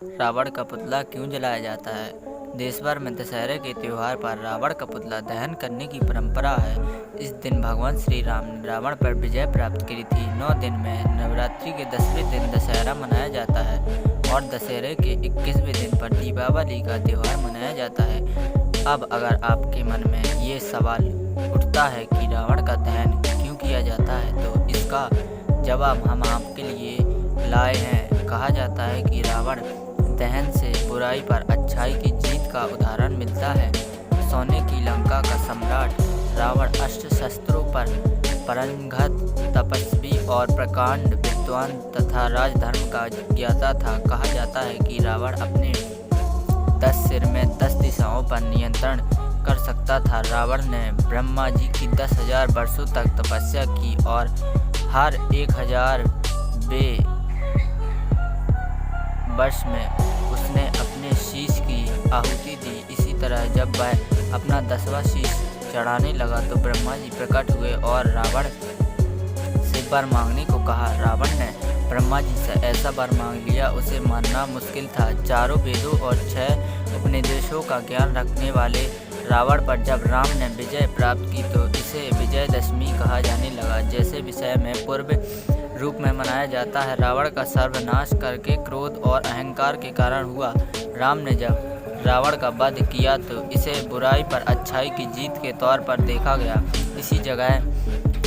रावण का पुतला क्यों जलाया जाता है? देश भर में दशहरे के त्योहार पर रावण का पुतला दहन करने की परंपरा है। इस दिन भगवान श्री राम ने रावण पर विजय प्राप्त की थी। 9 दिन में नवरात्रि के 10वें दिन दशहरा मनाया जाता है और दशहरे के 21वें दिन पर दीपावली का त्योहार मनाया जाता है। अब अगर आपके मन में ये सवाल उठता है कि रावण का दहन क्यों किया जाता है, तो इसका जवाब हम आपके लिए लाए हैं। कहा जाता है कि रावण दहन से बुराई पर अच्छाई की जीत का उदाहरण मिलता है। सोने की लंका का सम्राट रावण अस्त्र शस्त्रों पर पारंगत, तपस्वी और प्रकांड विद्वान तथा राजधर्म का ज्ञाता था। कहा जाता है कि रावण अपने 10 सिर में 10 दिशाओं पर नियंत्रण कर सकता था। रावण ने ब्रह्मा जी की 10,000 वर्षों तक तपस्या की और हर 1000 वर्ष में उसने अपने शीश की आहुति दी। इसी तरह जब वह अपना 10वां शीश चढ़ाने लगा तो ब्रह्मा जी प्रकट हुए और रावण से वर मांगने को कहा। रावण ने ब्रह्मा जी से ऐसा वर मांग लिया, उसे मानना मुश्किल था। चारों वेदों और 6 उपनिषदों का ज्ञान रखने वाले रावण पर जब राम ने विजय प्राप्त की तो इसे विजयदशमी कहा जाने लगा। जैसे विषय में पूर्व रूप में मनाया जाता है। रावण का सर्वनाश करके क्रोध और अहंकार के कारण हुआ। राम ने जब रावण का वध किया तो इसे बुराई पर अच्छाई की जीत के तौर पर देखा गया। इसी जगह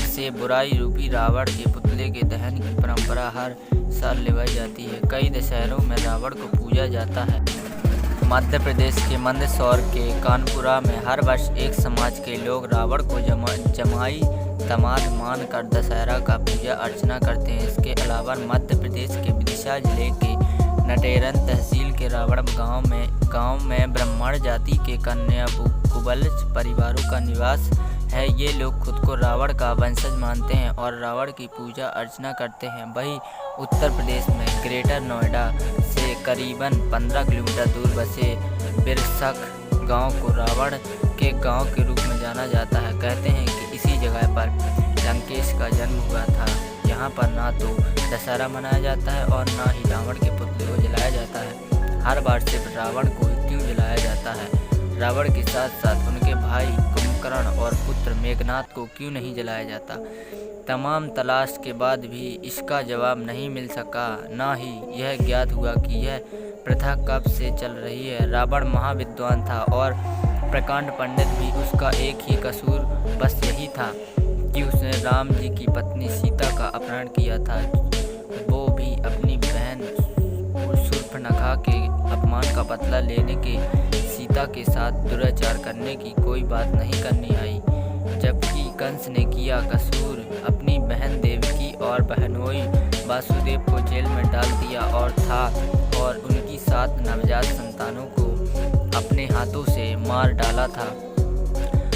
से बुराई रूपी रावण के पुतले के दहन की परंपरा हर साल निभाई जाती है। कई दशहरों में रावण को पूजा जाता है। मध्य प्रदेश के मंदसौर के कानपुरा में हर वर्ष एक समाज के लोग रावण को जमाई दामाद मानकर दशहरा का पूजा अर्चना करते हैं। इसके अलावा मध्य प्रदेश के विदिशा जिले के नटेरन तहसील के रावण गांव में ब्राह्मण जाति के कन्या कुबल परिवारों का निवास है। ये लोग खुद को रावण का वंशज मानते हैं और रावण की पूजा अर्चना करते हैं। वहीं उत्तर प्रदेश में ग्रेटर नोएडा से करीबन 15 किलोमीटर दूर बसे बिरसक गांव को रावण के गांव के रूप में जाना जाता है। कहते हैं कि इसी जगह पर लंकेश का जन्म हुआ था। यहाँ पर ना तो दशहरा मनाया जाता है और ना ही रावण के पुतले को जलाया जाता है। हर बार सिर्फ रावण को क्यों जलाया जाता है? रावण के साथ साथ उनके भाई कुंभकर्ण और पुत्र मेघनाद को क्यों नहीं जलाया जाता? तमाम तलाश के बाद भी इसका जवाब नहीं मिल सका। ना ही यह ज्ञात हुआ कि यह प्रथा कब से चल रही है। रावण महाविद्वान था और प्रकांड पंडित भी। उसका एक ही कसूर बस यही था कि उसने राम जी की पत्नी सीता का अपहरण किया था, वो भी अपनी बहन शूर्पणखा के अपमान का बदला लेने के। सीता के साथ दुराचार करने की कोई बात नहीं करनी आई, जबकि कंस ने किया कसूर अपनी बहन देवकी और बहनोई वासुदेव को जेल में डाल दिया और उनकी 7 नवजात संतानों को अपने हाथों से मार डाला था।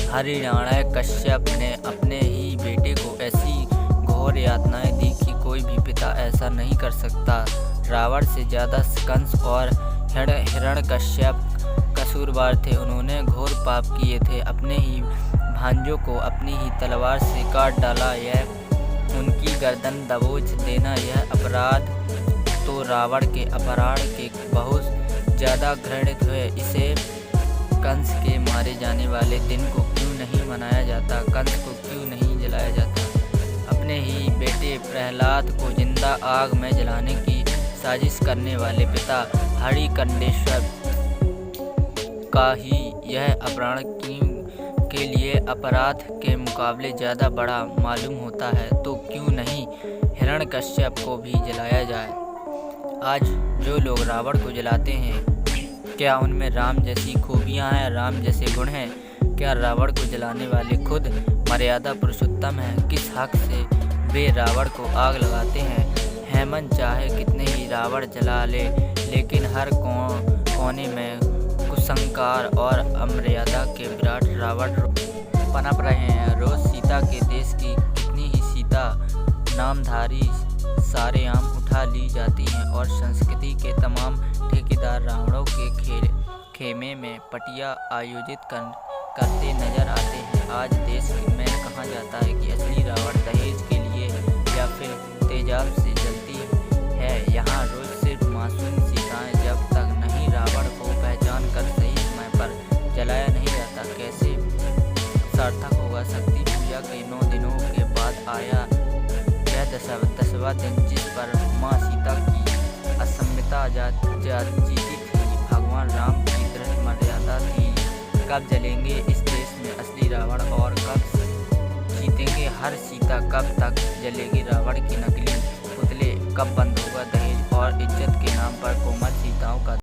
हिरण्यक कश्यप ने अपने ही बेटे को ऐसी घोर यातनाएं दी कि कोई भी पिता ऐसा नहीं कर सकता। रावण से ज़्यादा कंस और हिरण्यकश्यप कसूरवार थे। उन्होंने घोर पाप किए थे। अपने ही भांजों को अपनी ही तलवार से काट डाला। यह उनकी गर्दन दबोच देना, यह अपराध तो रावण के अपहरण के बहुत ज़्यादा घृणित हुए। इसे कंस के मारे जाने वाले दिन को क्यों नहीं मनाया जाता? कंस को क्यों नहीं जलाया जाता? अपने ही बेटे प्रहलाद को जिंदा आग में जलाने की साजिश करने वाले पिता हरिकंडेश्वर का ही यह अपहरण के लिए अपराध के मुकाबले ज़्यादा बड़ा मालूम होता है, तो क्यों नहीं हिरण्यकश्यप को भी जलाया जाए? आज जो लोग रावण को जलाते हैं, क्या उनमें राम जैसी खूबियाँ हैं, राम जैसे गुण हैं? क्या रावण को जलाने वाले खुद मर्यादा पुरुषोत्तम हैं? किस हक से वे रावण को आग लगाते हैं? हेमंत चाहे कितने ही रावण जला ले, लेकिन हर कोने में कुसंस्कार और अमर्यादा के विराट रावण पनप रहे हैं। रोज सीता के देश की कितनी ही सीता नामधारी सारेआम उठा ली जाती हैं और संस्कृति के तमाम ठेकेदार रावणों के खेमे में पटिया आयोजित करते नजर आते हैं। आज देश में कहा जाता है कि असली रावण दहेज के लिए या फिर तेजाब से जलती है। यहाँ रोज सिर्फ मासूम सीताएं जब सार्थक होगा। शक्ति पूजा के 9 दिनों के बाद आया यह 10वां दिन, जिस पर माँ सीता की असम्यता जीती थी। भगवान राम की दृढ़ मर्यादा थी, कब जलेंगे इस देश में असली रावण और कब जीतेंगे हर सीता, कब तक जलेगी रावण की नकली पुतले, कब बंद